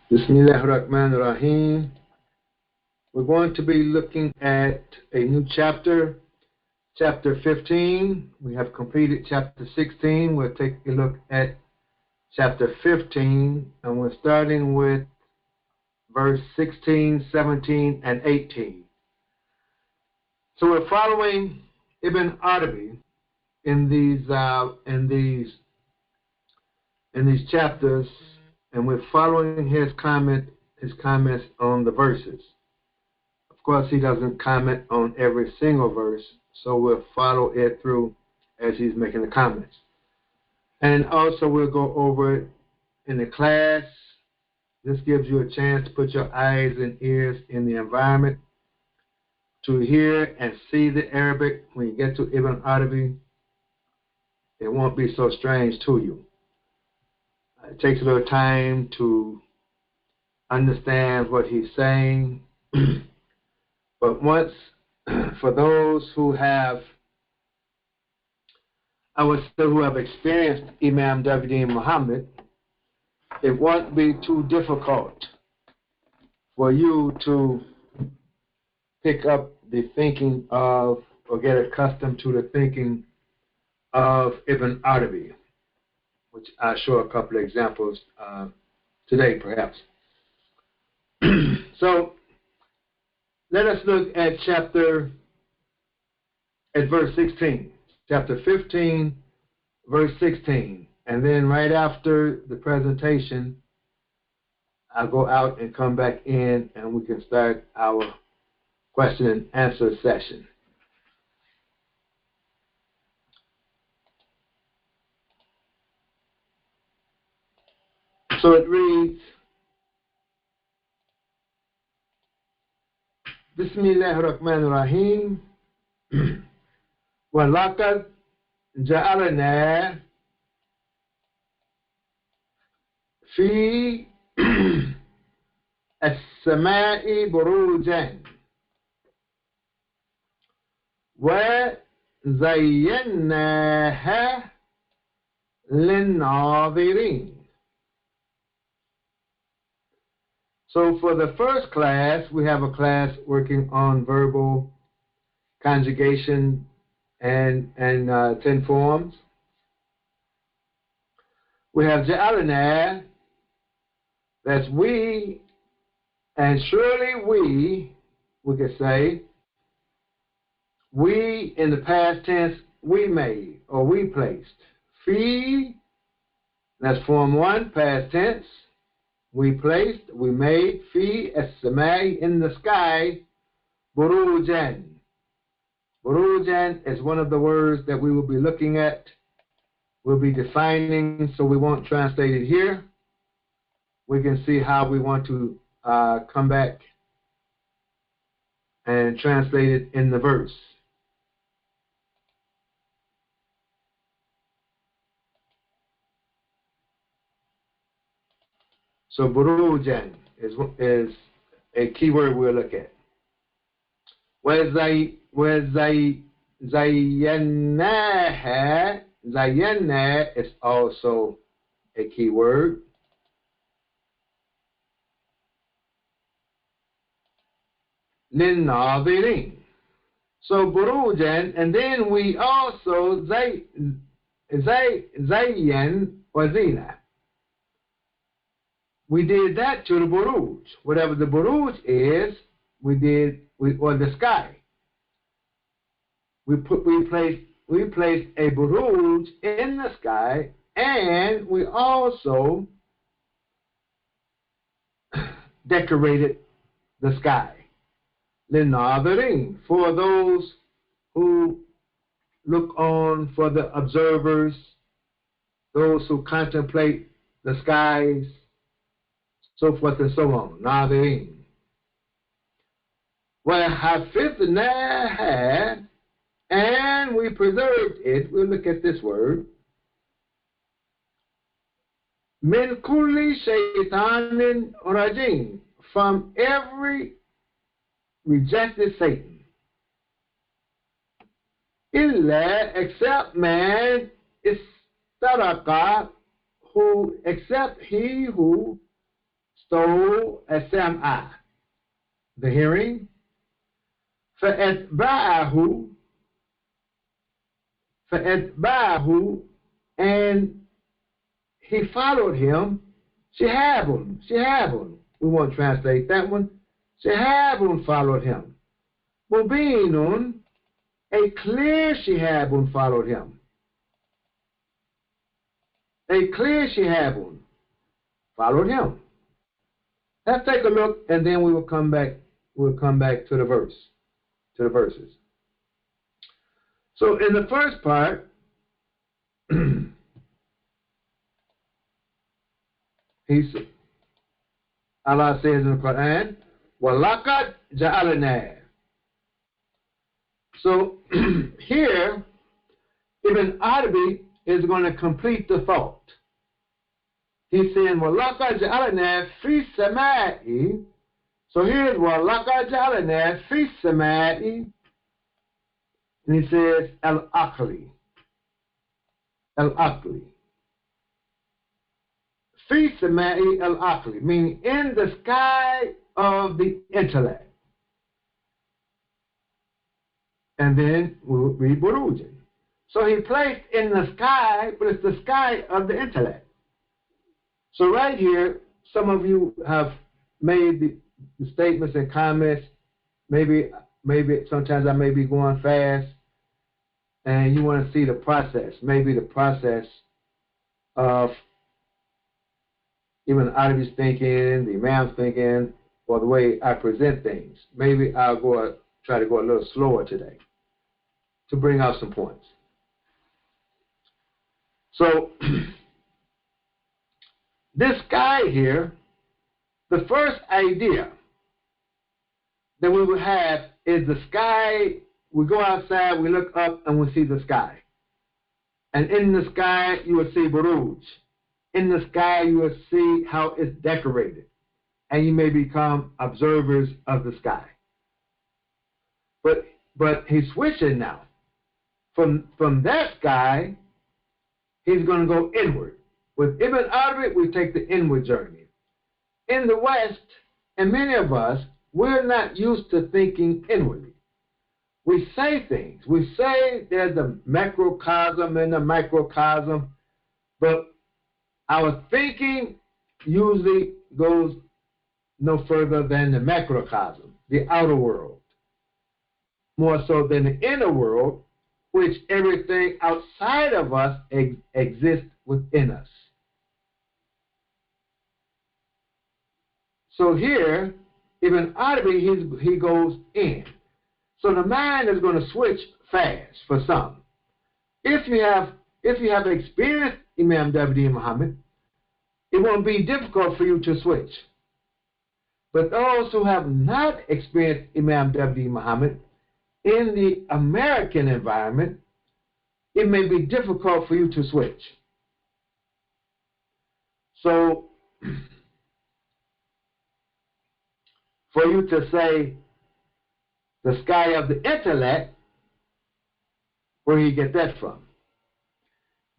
Bismillahirrahmanirrahim. We're going to be looking at a new chapter, chapter 15. We have completed chapter 16. We'll take a look at chapter 15, and we're starting with verse 16, 17, and 18. So we're following Ibn Arabi in these chapters, and we're following his comments on the verses. Of course, he doesn't comment on every single verse, so we'll follow it through as he's making the comments. And also, we'll go over it in the class. This gives you a chance to put your eyes and ears in the environment to hear and see the Arabic. When you get to Ibn Arabi, it won't be so strange to you. It takes a little time to understand what he's saying. But once, for those who have, I would say, who have experienced Imam W.D. Muhammad, it won't be too difficult for you to pick up the thinking of, or get accustomed to the thinking of Ibn Arabi, which I'll show a couple of examples today, perhaps. So let us look at verse 16, chapter 15, verse 16, and then right after the presentation, I'll go out and come back in, and we can start our question and answer session. So it reads, Bismillahirrahmanirrahim. وَلَقَدْ جَعَلْنَا فِي السَّمَاءِ بُرُوجًا وَزَيَّنَّاهَا لِلنَّاظِرِينَ. So for the first class, we have a class working on verbal conjugation and 10 forms. We have ja'alna, that's we, and surely we could say, we in the past tense, we made, or we placed. Fi, that's form 1, past tense. We placed, we made, fi as-samai, in the sky, burujan. Burujan is one of the words that we will be looking at. We'll be defining, so we won't translate it here. We can see how we want to come back and translate it in the verse. So burujan is a key word we'll look at. Zayyanaha, Zayyana is also a key word. Lin-Nadirin. So burujan, and then we also zayyan wazina. We did that to the buruj. Whatever the buruj is, or the sky. We placed a buruj in the sky, and we also decorated the sky. Lin-Nadirin, for those who look on, for the observers, those who contemplate the skies, so forth and so on. Nadirin. وَحَفِظْنَاهَا, and we preserved it. We'll look at this word. مِنْ كُلِّ شَيْطَانٍ رَجِيمٍ, from every rejected Satan. إِلَّا, except man, istaraka, except he who So السمع, the hearing. فأتبعه, and he followed him. Shihabun. We won't translate that one. Shihabun followed him. Mubinun, a clear Shihabun followed him. A clear Shihabun followed him. Let's take a look, and then we will come back. We'll come back to the verses. So in the first part, Allah says in the Quran, وَلَقَدْ جَعَلْنَا. So here, Ibn Arabi is going to complete the thought. He's saying, وَلَقَدْ جَعَلْنَا فِي السَّمَاءِ. So here's وَلَقَدْ جَعَلْنَا فِي السَّمَاءِ. And he says, al-aqli. Al-aqli. Fi sama'i al-aqli, meaning in the sky of the intellect. And then we'll read burujin. So he placed in the sky, but it's the sky of the intellect. So right here, some of you have made the statements and comments. Maybe sometimes I may be going fast, and you want to see the process. Maybe the process of even Arabi's thinking, the Imam's thinking, or the way I present things. Maybe I'll try to go a little slower today to bring out some points. So this guy here, the first idea that we would have is the sky. We go outside, we look up, and we see the sky. And in the sky, you will see buruj. In the sky, you will see how it's decorated. And you may become observers of the sky. But he's switching now. From that sky, he's going to go inward. With Ibn Arabi, we take the inward journey. In the West, and many of us, we're not used to thinking inwardly. We say things. We say there's a macrocosm and a microcosm, but our thinking usually goes no further than the macrocosm, the outer world, more so than the inner world, which everything outside of us exists within us. So here, Ibn Arabi, he goes in. So the mind is going to switch fast for some. If you have experienced Imam W.D. Muhammad, it won't be difficult for you to switch. But those who have not experienced Imam W.D. Muhammad in the American environment, it may be difficult for you to switch. So, for you to say the sky of the intellect, where you get that from?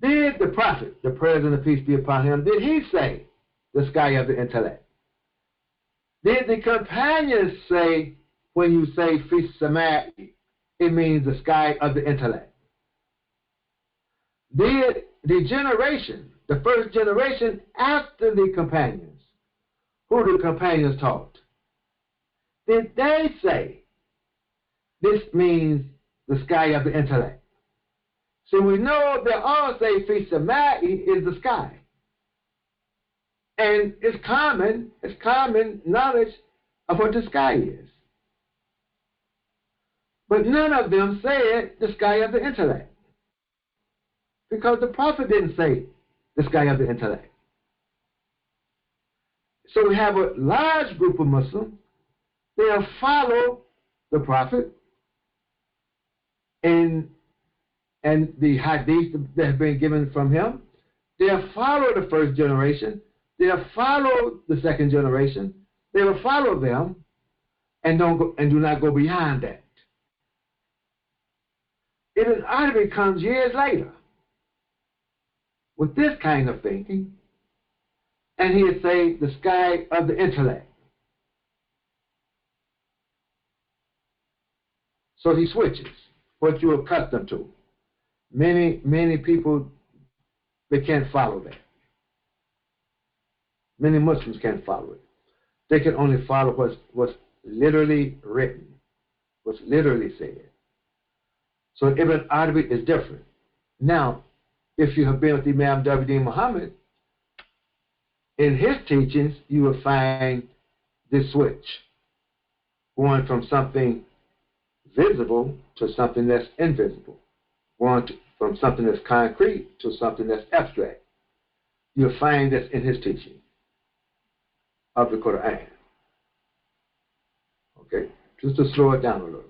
Did the Prophet, the prayers and the peace be upon him, did he say the sky of the intellect? Did the companions say, when you say fi sama'i, it means the sky of the intellect? Did the generation, the first generation after the companions, who the companions taught, did they say this means the sky of the intellect? So we know they all say fi sama'i is the sky. And it's common knowledge of what the sky is. But none of them said the sky of the intellect. Because the Prophet didn't say the sky of the intellect. So we have a large group of Muslims. They have followed the Prophet and the hadith that have been given from him. They have followed the first generation. They have followed the second generation. They will follow them and do not go beyond that. Ibn Arabi comes years later with this kind of thinking, and he'll say the sky of the intellect. So he switches what you're accustomed to. Many people, they can't follow that. Many Muslims can't follow it. They can only follow what's literally written, what's literally said. So Ibn Arabi is different. Now, if you have been with Imam W.D. Muhammad, in his teachings, you will find this switch, going from something visible to something that's invisible, from something that's concrete to something that's abstract. You'll find this in his teaching of the Quran. Okay, just to slow it down a little.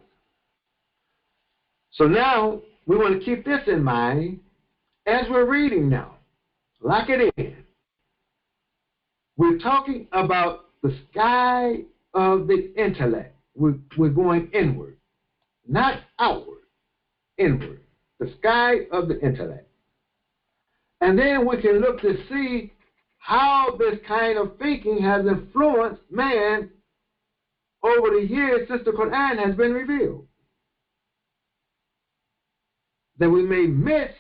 So now we want to keep this in mind as we're reading now. Lock it in. We're talking about the sky of the intellect. We're going inward, not outward, inward. The sky of the intellect. And then we can look to see how this kind of thinking has influenced man over the years since the Quran has been revealed, that we may miss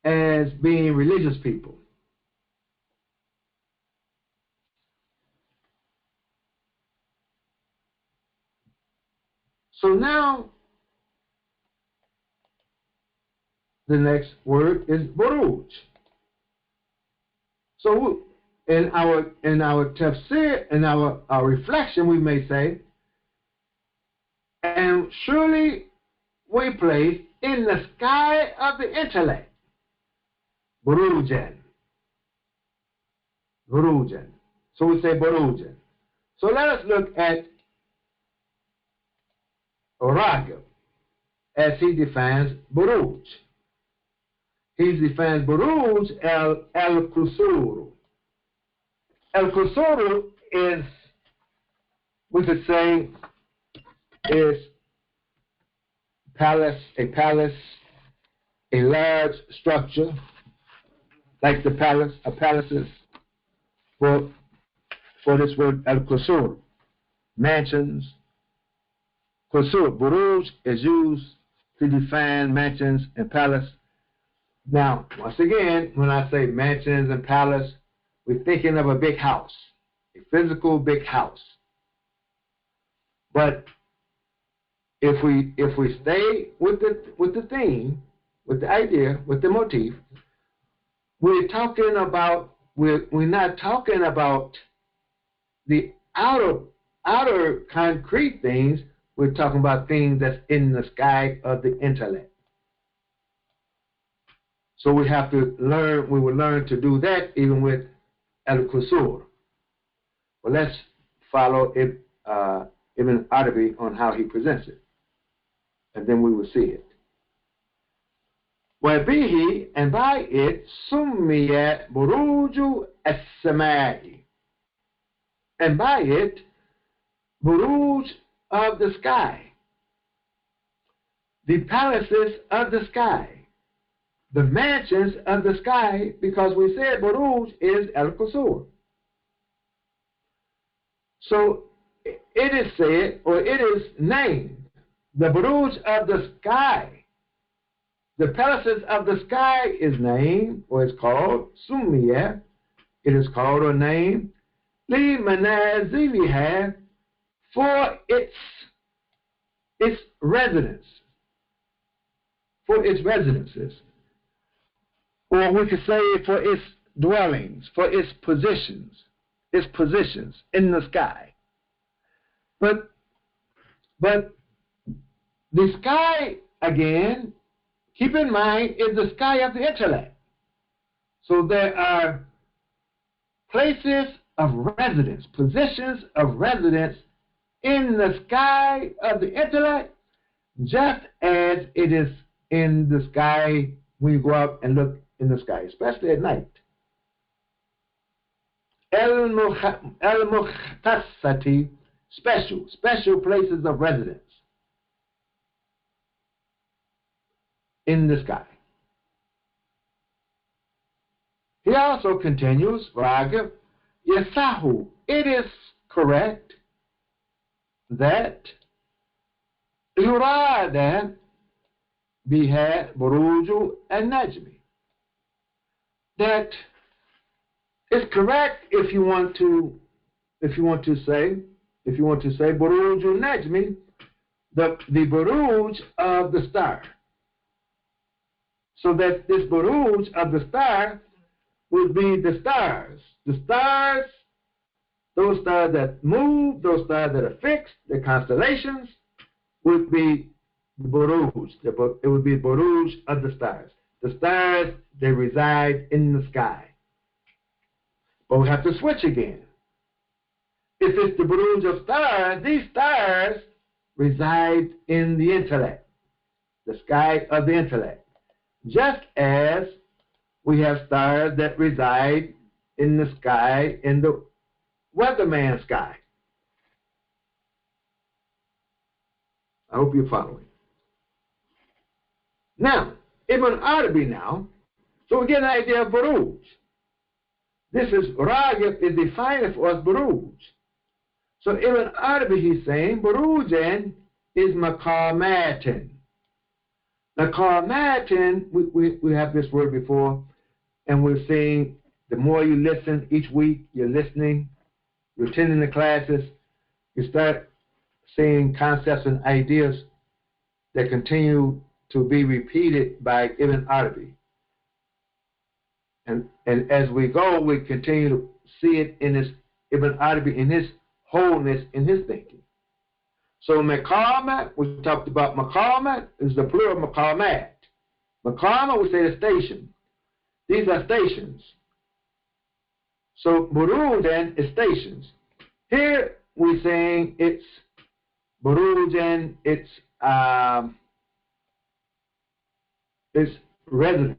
as being religious people. So now the next word is buruj. So in our tafsir, in our reflection, we may say, and surely we place in the sky of the intellect, burujan. Burujan. So we say burujan. So let us look at Ragib as he defines buruj. He defines buruj al-kusuru. Al-kusuru is, we could say, is a palace, a large structure, like the palace, a palaces, for this word al-kusur, mansions. Kusur, buruj is used to define mansions and palace. Now, once again, when I say mansions and palace, we're thinking of a big house, a physical big house. But if we stay with the theme, with the idea, with the motif, we're not talking about the outer concrete things. We're talking about things that's in the sky of the intellect. So we have to learn. We will learn to do that even with al-kusur. Well, let's follow Ibn Arabi on how he presents it, and then we will see it. وَبِهِ, and by it, سُمِّيَ بُرُوجُ السَّمَاءِ, and by it, buruj of the sky, the palaces of the sky, the mansions of the sky, because we said buruj is al-kusur. So it is said, or it is named, the buruj of the sky, the palaces of the sky is named, or is called summiya. It is called or named li manaziliha, for its residence, for its residences, or we could say for its dwellings, for its positions in the sky. But the sky, again, keep in mind, is the sky of the intellect. So there are places of residence, positions of residence in the sky of the intellect, just as it is in the sky when you go out and look in the sky, especially at night. El-Mukhtasati, special places of residence in the sky. He also continues, Ragib, Yasahu, it is correct that Yurada biha Buruju and Najmi. That is correct if you want to say Buruju Najmi, the Buruj of the star. So that this Buruj of the star would be the stars. The stars, those stars that move, those stars that are fixed, the constellations, would be the Buruj. It would be Buruj of the stars. The stars, they reside in the sky. But we have to switch again. If it's the Buruj of stars, these stars reside in the intellect, the sky of the intellect. Just as we have stars that reside in the sky, in the weatherman sky. I hope you're following. Now, Ibn Arabi now, so we get an idea of Buruj. This is, Ragib is defining for us Buruj. So Ibn Arabi, he's saying, Burujan is Maqamatin. Maqamatin, we have this word before, and we're saying the more you listen each week, you're listening, you're attending the classes, you start seeing concepts and ideas that continue to be repeated by Ibn Arabi. And as we go, we continue to see it in his Ibn Arabi, in his wholeness, in his thinking. So maqamat, we talked about maqamat, is the plural maqamat. Maqamat, we say the station. These are stations. So buruj then is stations. Here we're saying it's buruj and it's residence,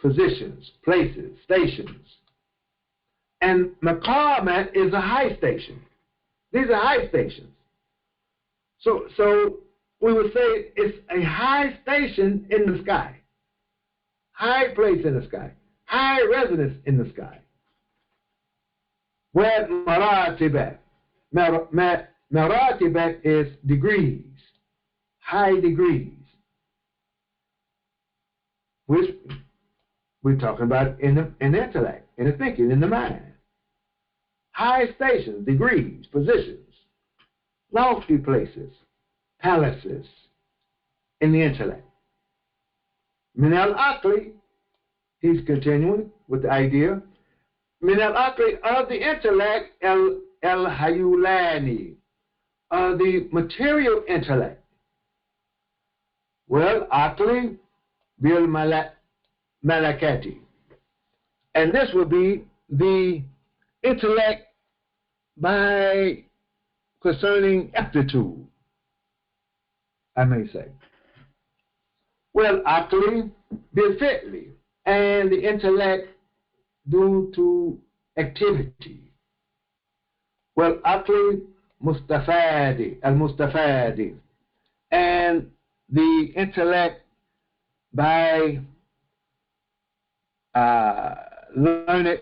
positions, places, stations. And maqamat is a high station. These are high stations. So we would say it's a high station in the sky. High place in the sky. High residence in the sky. Where maratibat. Maratibat is degrees. High degrees. Which we're talking about in the intellect, in the thinking, in the mind. High stations, degrees, positions. Lofty places, palaces, in the intellect. Min al-aqli, he's continuing with the idea. Min al-aqli, of the intellect, el-hayulani, of the material intellect. Well, aqli bil malakati. And this will be the intellect by concerning aptitude, I may say. Well, aqli bil fi'li, and the intellect due to activity. Well, aqli mustafadi, al-mustafadi, and the intellect by learned,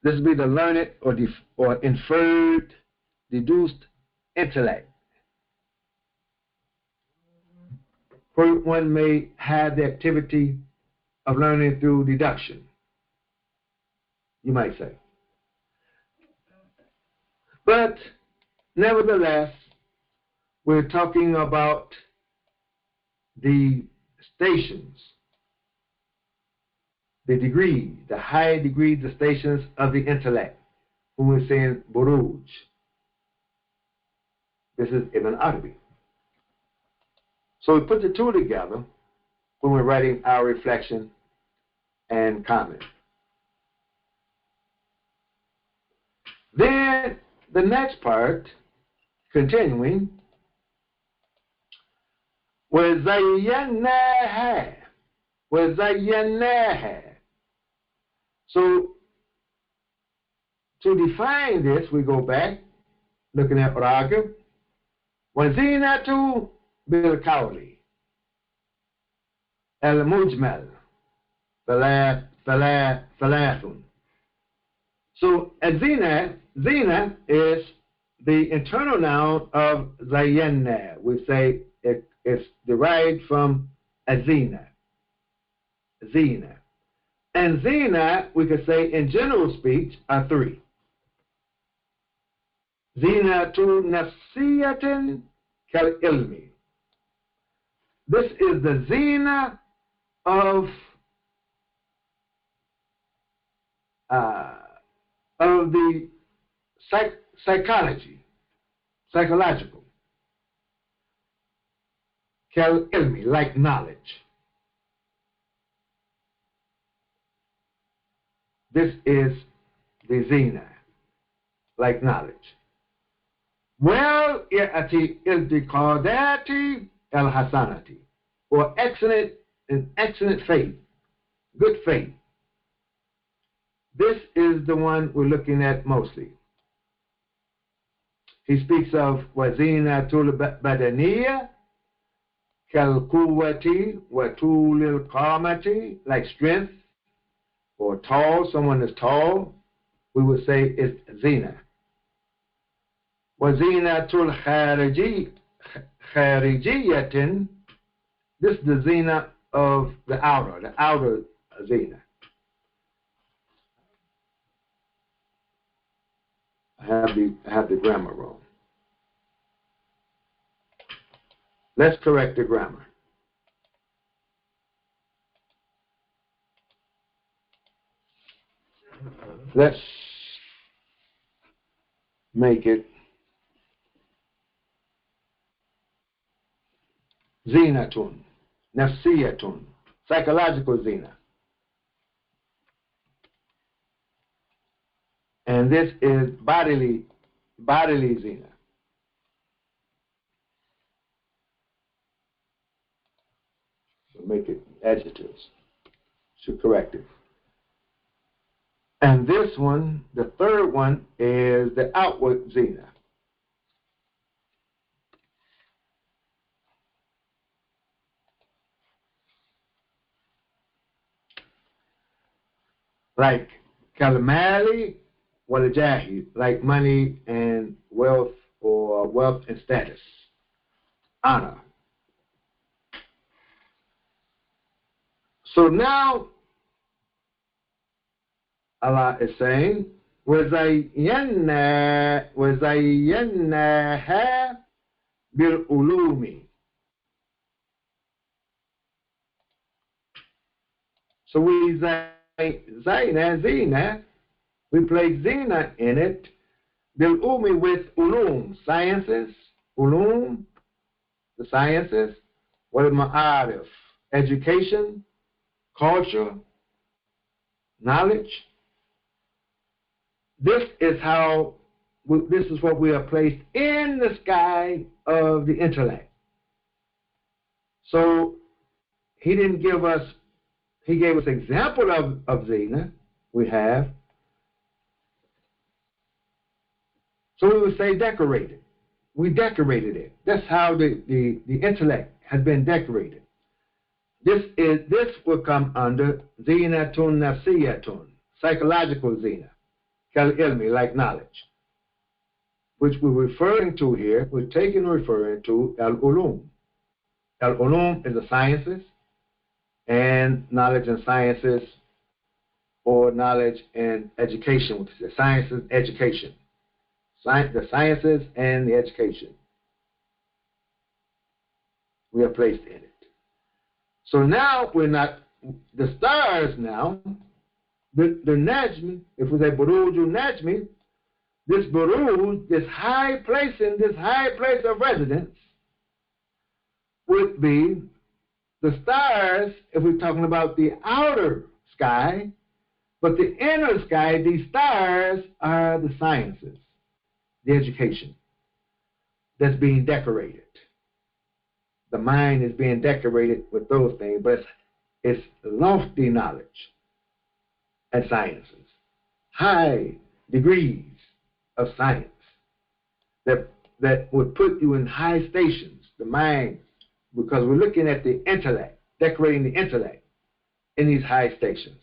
this would be the learned or inferred, deduced intellect. For one may have the activity of learning through deduction, you might say. But nevertheless, we're talking about the stations, the degrees, the high degrees, the stations of the intellect, when we're saying buruj. This is Ibn Arabi. So we put the two together when we're writing our reflection and comment. Then the next part, continuing, وَزَيَّنَّاهَا. وَزَيَّنَّاهَا. So to define this, we go back, looking at Ragib. وَزِينَةُ بِالْقَوْلِ الْمُجْمَلِ ثَلَاثٌ. So Zina is the internal noun of Zayana. We say it's derived from Azina, Zina. And Zina, we could say in general speech, are three. Zina tu nafsiyatin kal ilmi. This is the Zina of uh, the psychological, kal ilmi, like knowledge. This is the Zina, like knowledge. Well, ya'ati iltiqadati al-hasanati, or excellent faith, good faith. This is the one we're looking at mostly. He speaks of wazina tul badaniya, kal quwwati wa tulil qamati, like strength, or tall, someone is tall, we would say it's zina. Wazina tul kharijiyatin, this is the zina of the outer zina. I have the grammar wrong. Let's correct the grammar. Let's make it zinatun, nafsiyatun, psychological zina. And this is bodily zina. So make it adjectives. So corrective. And this one, the third one, is the outward zina. Like kalamali walajahi, like money and wealth, or wealth and status, honor. So now Allah is saying, وَزَيَّنَّاهَا بِالْعُلُومِ. So we zina, we place zina in it, bil'umi, with ulum, sciences, ulum, the sciences, wal ma'arif, education, culture, knowledge. This is what we are placed in the sky of the intellect. So he gave us example of zina, we have. So we would say decorated. We decorated it. That's how the intellect has been decorated. This will come under zinatun nafsiyatun, psychological zina, kal ilmi, like knowledge, which we're referring to here. We're referring to al-ulum. Al-ulum is the sciences, and knowledge and sciences, or knowledge and education, which is the sciences, education. The sciences and the education we are placed in it. So now we're not the stars now. The Najmi, if we say Buruju Najmi, this Buruj, this high place of residence, would be the stars if we're talking about the outer sky, but the inner sky, these stars are the sciences, the education that's being decorated. The mind is being decorated with those things, but it's lofty knowledge and sciences, high degrees of science that would put you in high stations, the mind, because we're looking at the intellect, decorating the intellect in these high stations.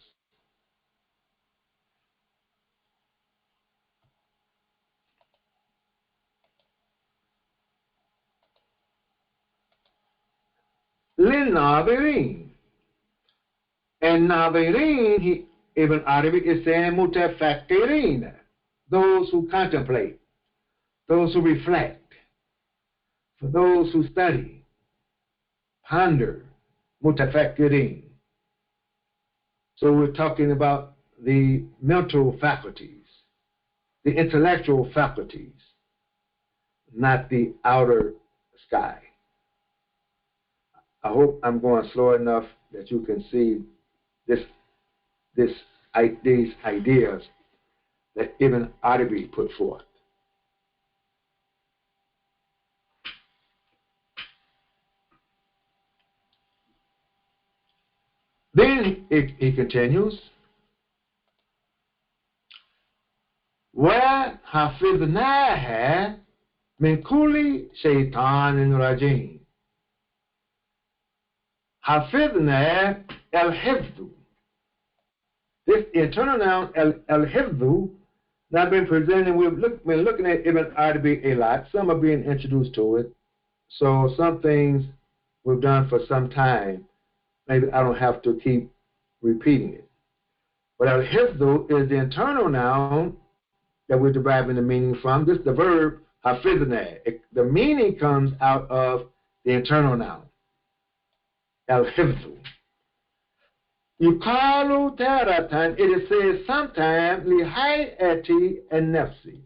للناظرين. And ناظرين, Ibn Arabi is saying متفكرين, those who contemplate, those who reflect, for those who study, ponder, متفكرين. So we're talking about the mental faculties, the intellectual faculties, not the outer sky. I hope I'm going slow enough that you can see these ideas that Ibn Arabi put forth. Then he continues, وَحَفِظْنَاهَا مِنْ كُلِّ شَيْطَانٍ رَجِيمٍ. حَفِظْنَا الْحِفْظُ. This internal noun, al-hifdhu, now been presented. We've been looking at Ibn Arabi a lot. Some are being introduced to it. So some things we've done for some time. Maybe I don't have to keep repeating it. But al-hifdhu is the internal noun that we're deriving the meaning from. This is the verb hafidhna. The meaning comes out of the internal noun, al-hifdhu. Yuqalu taratan, it is said sometimes, lihayati and nafsi.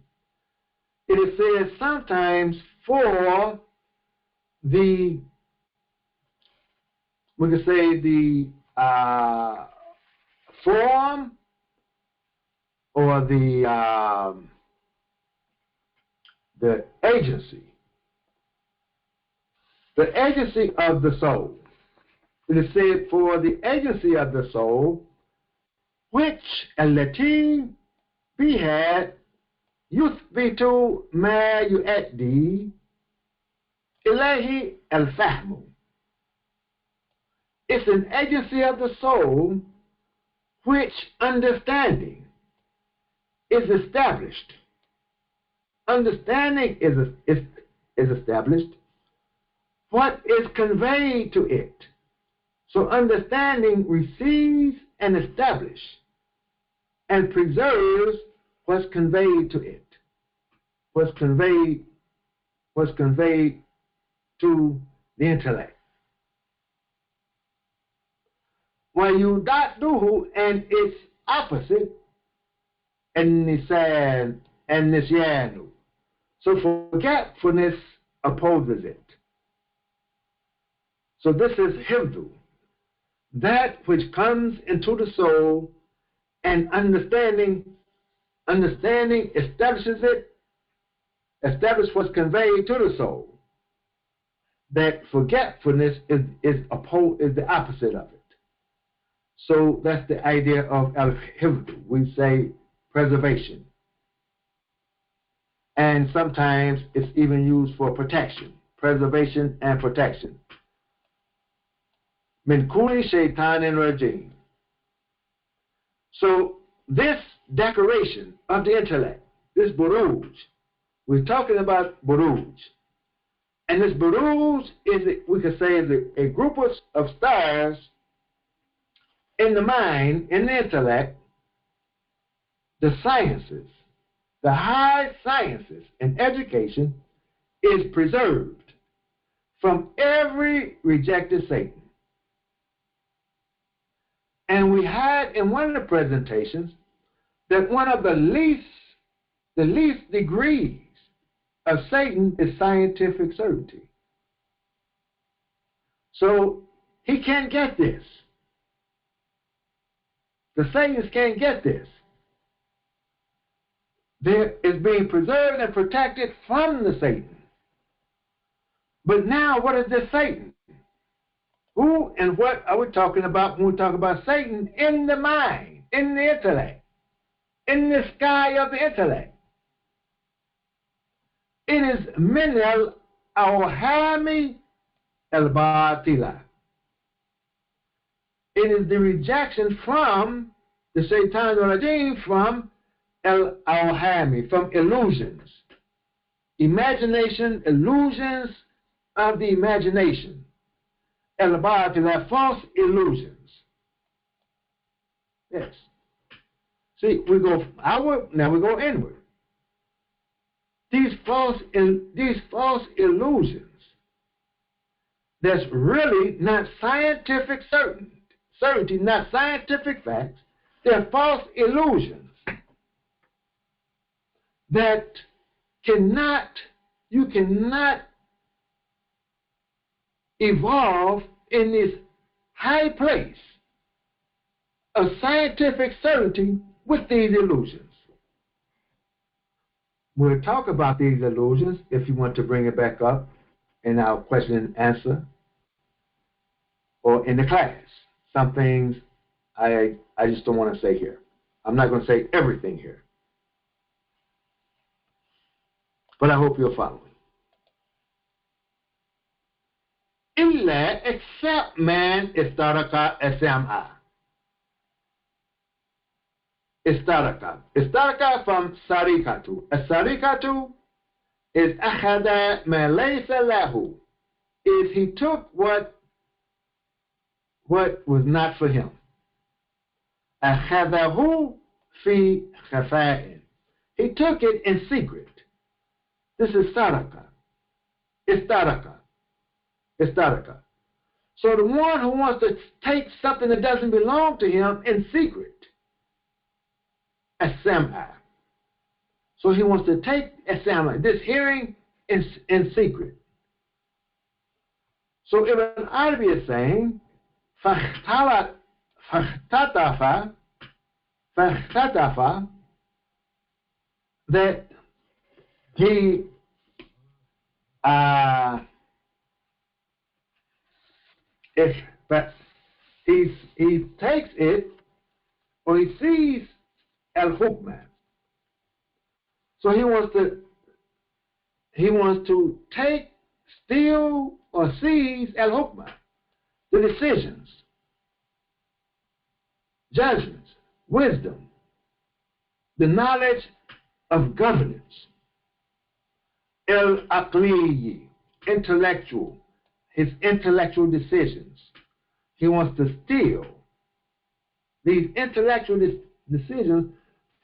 It is said sometimes for the, we could say the form or the agency of the soul. It is said for the agency of the soul, which التي بها يثبت ما يؤدي إليه الفهم. It's an agency of the soul which understanding is established. Understanding is established. What is conveyed to it? So understanding receives and establishes and preserves what's conveyed to it. What's conveyed to the intellect. وَيُدَعْدُهُ, and its opposite, النِّسْيَانُ. So forgetfulness opposes it. So this is hifdhu, that which comes into the soul, and understanding establishes what's conveyed to the soul. That forgetfulness is the opposite of it. So that's the idea of al-hifdhu. We say preservation. And sometimes it's even used for protection, preservation and protection. Min kulli shaytanin rajim. So this decoration of the intellect, this buruj, we're talking about buruj. And this buruj is, we could say, is a group of stars in the mind, in the intellect, the sciences, the high sciences and education is preserved from every rejected Satan. And we had in one of the presentations that one of the least degrees of Satan is scientific certainty. So he can't get this. The Satans can't get this. There is being preserved and protected from the Satan. But now, what is this Satan? Who and what are we talking about when we talk about Satan? In the mind, in the intellect, in the sky of the intellect. It is min al-awhami al-batila. It is the rejection from the Shaitan al-Rajim, from al-awhami, from illusions. Imagination, illusions of the imagination. al-batil, they're false illusions. Yes. See, we go outward, now we go inward. These false illusions, that's really not scientific certainty, not scientific facts. They're false illusions that you cannot evolve in this high place of scientific certainty with these illusions. We'll talk about these illusions if you want to bring it back up in our question and answer or in the class. Some things I just don't want to say here. I'm not going to say everything here. But I hope you're following. Illa except man istaraka SMA. Istaraka from sarikatu. Sarikatu is akhada ma laysa lahu. Is he took what was not for him. Akhadahu fi khafa'in. He took it in secret. This is saraka. Istaraka. So the one who wants to take something that doesn't belong to him in secret, as-sam'a. So he wants to take as-sam'a, this hearing in secret. So Ibn Arabi is saying, فَاخْتَطَفَ that he he takes it, or he sees al-hukma. So he wants to take, steal, or seize al-hukma, the decisions, judgments, wisdom, the knowledge of governance, al-aqliyi, intellectual, his intellectual decisions. He wants to steal these intellectual decisions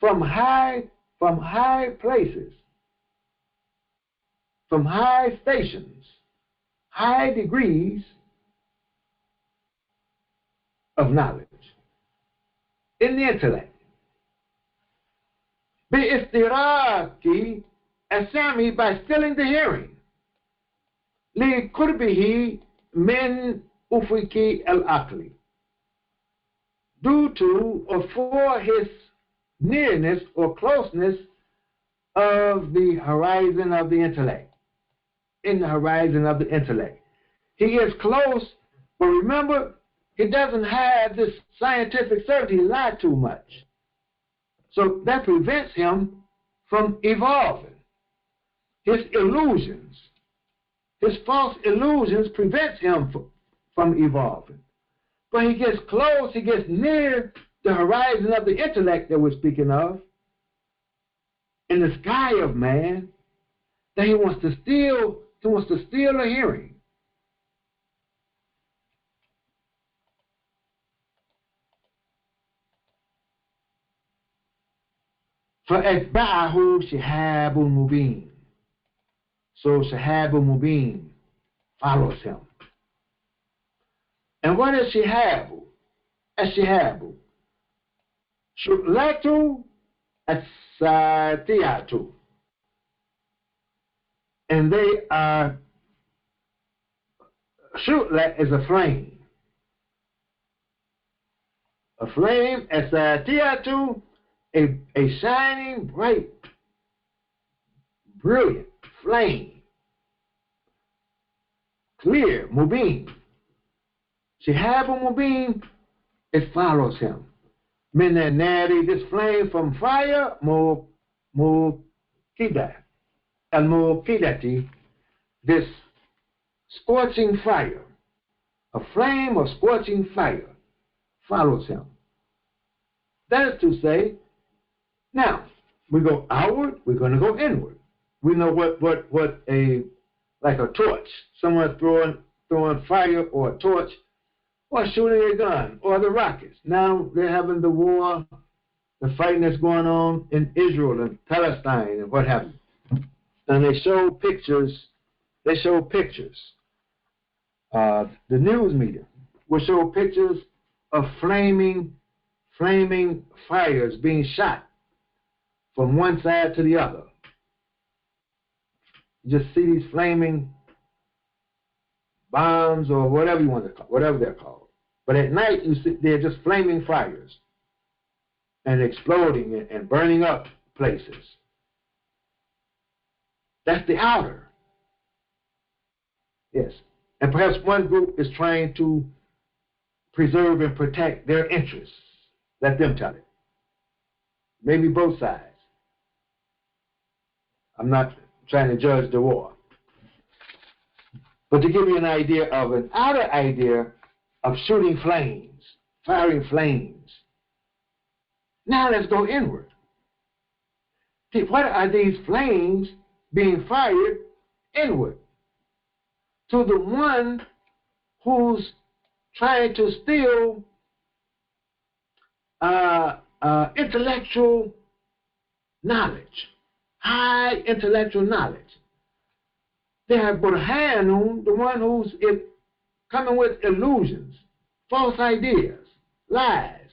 from high places, from high stations, high degrees of knowledge in the intellect. بِإِسْتِرَاكِ السَّمْعِ, by stealing the hearing. لِقُرْبِهِ مِنْ أُفُقِ الْعَقْلِ, due to or for his nearness or closeness of the horizon of the intellect. In the horizon of the intellect, he is close, but remember, he doesn't have this scientific certainty. He lied too much, so that prevents him from evolving. His illusions, his false illusions, prevents him from evolving. But he gets close, he gets near the horizon of the intellect that we're speaking of, in the sky of man, that he wants to steal a hearing. فَأَتْبَعَهُ شِهَابٌ مُبِينٌ. So Shihab al-Mubin follows him. And what is Shihabu? As-Shihabu. Shu'latu as-Satiyatu. And they are, Shu'la is a flame. A flame, as-Satiyatu, a shining, bright, brilliant flame. Clear, Mubin. Shihab al-Mubin, it follows him. Min al-nari, this flame from fire, muqida. Al-muqidati, this scorching fire. A flame of scorching fire follows him. That is to say, now, we go outward, we're going to go inward. We know what like a torch. Someone throwing throwing fire or a torch or shooting a gun or the rockets. Now they're having the war, the fighting that's going on in Israel and Palestine and what have you. And they show pictures. The news media will show pictures of flaming fires being shot from one side to the other. You just see these flaming bombs or whatever you want to call, whatever they're called. But at night, you see they're just flaming fires and exploding and burning up places. That's the outer. Yes. And perhaps one group is trying to preserve and protect their interests. Let them tell it. Maybe both sides. I'm not trying to judge the war. But to give you an idea of an outer idea of shooting flames, firing flames. Now let's go inward. See, what are these flames being fired inward? To the one who's trying to steal intellectual knowledge, high intellectual knowledge. They have Burhanun, the one who's coming with illusions, false ideas, lies.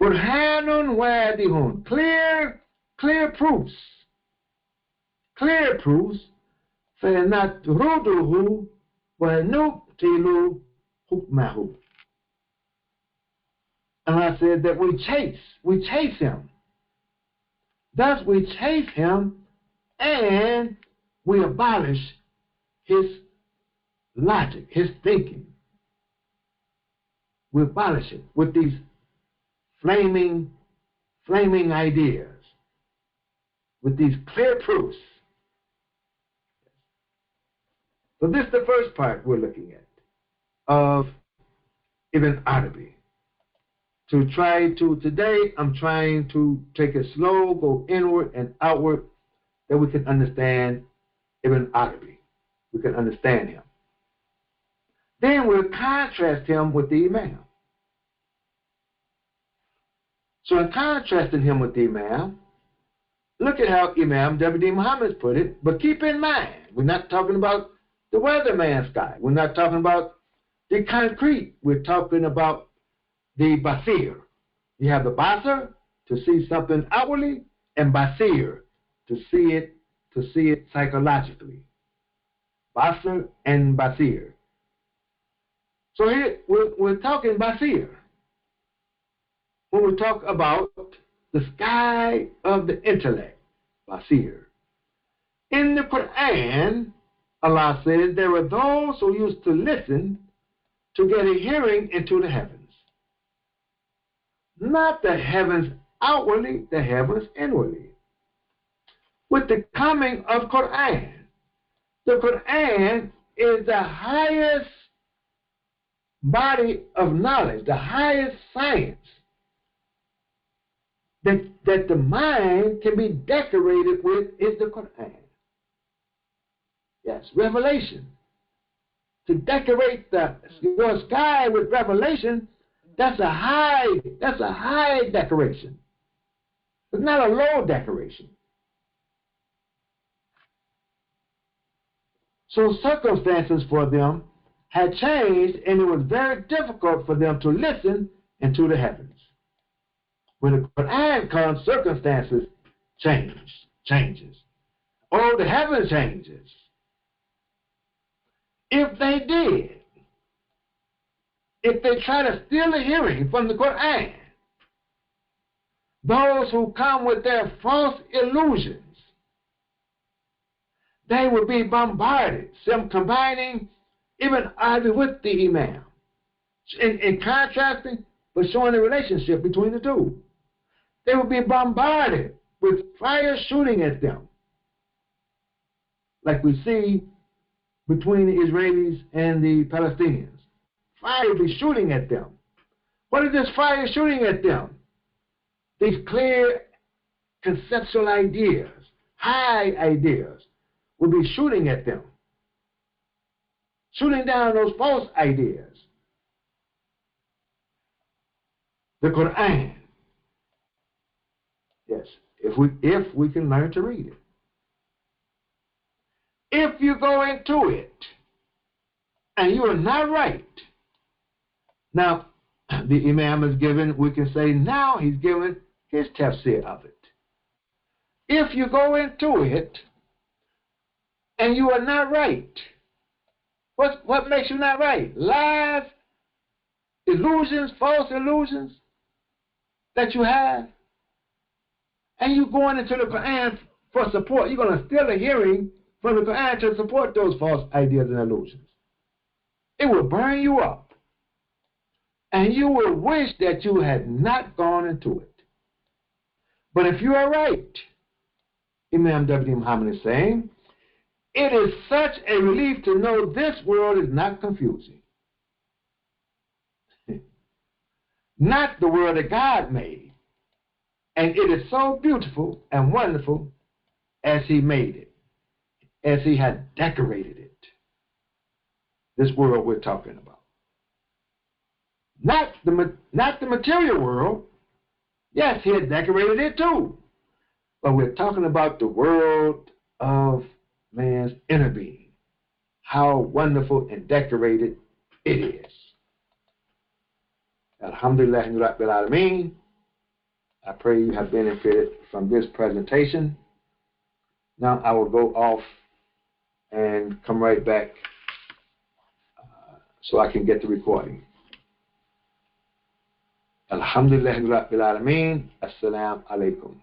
Burhanun wadihun, clear proofs. Clear proofs. فَنَتْرُدُهُ وَنُبْتِلُ حُكْمَهُ. And I said that we chase him. Thus we chase him and we abolish his logic, his thinking. We abolish it with these flaming ideas, with these clear proofs. So this is the first part we're looking at of Ibn Arabi. Today I'm trying to take it slow, go inward and outward, that we can understand Ibn Arabi. We can understand him. Then we'll contrast him with the Imam. So in contrasting him with the Imam, look at how Imam W.D. Muhammad put it, but keep in mind, we're not talking about the weatherman sky. We're not talking about the concrete. We're talking about the basir. You have the basir, to see something outwardly, and basir, to see it psychologically. Basir and basir. So here we're talking basir. When we talk about the sky of the intellect, basir. In the Quran, Allah says there are those who used to listen to get a hearing into the heavens. Not the heavens outwardly, the heavens inwardly. With the coming of Quran, the Quran is the highest body of knowledge, the highest science that the mind can be decorated with is the Quran. Yes, revelation. To decorate your sky with revelation, that's a high decoration. It's not a low decoration. So circumstances for them had changed, and it was very difficult for them to listen into the heavens. When the Quran comes, circumstances changes. Oh, the heaven changes. If they try to steal a hearing from the Quran, those who come with their false illusions, they will be bombarded, some combining Ibn Arabi with the Imam, in contrasting, but showing the relationship between the two. They will be bombarded with fire shooting at them, like we see between the Israelis and the Palestinians. Fire will be shooting at them. What is this fire shooting at them? These clear conceptual ideas, high ideas, will be shooting at them. shooting down those false ideas. The Quran. Yes, if we can learn to read it. If you go into it and you are not right, now the Imam is given, we can say now he's given his tafsir of it. If you go into it and you are not right, what makes you not right? Lies, illusions, false illusions that you have, and you going into the Quran for support. You're going to steal a hearing from the Quran to support those false ideas and illusions. It will burn you up, and you will wish that you had not gone into it. But if you are right, Imam W. Muhammad is saying, it is such a relief to know this world is not confusing. Not the world that God made. And it is so beautiful and wonderful as He made it, as He had decorated it. This world we're talking about. Not the material world. Yes, He had decorated it too. But we're talking about the world of man's inner being. How wonderful and decorated it is. Alhamdulillah Rabbil Alameen. I pray you have benefited from this presentation. Now I will go off and come right back so I can get the recording. Alhamdulillah Rabbil Alameen. Assalamu alaikum.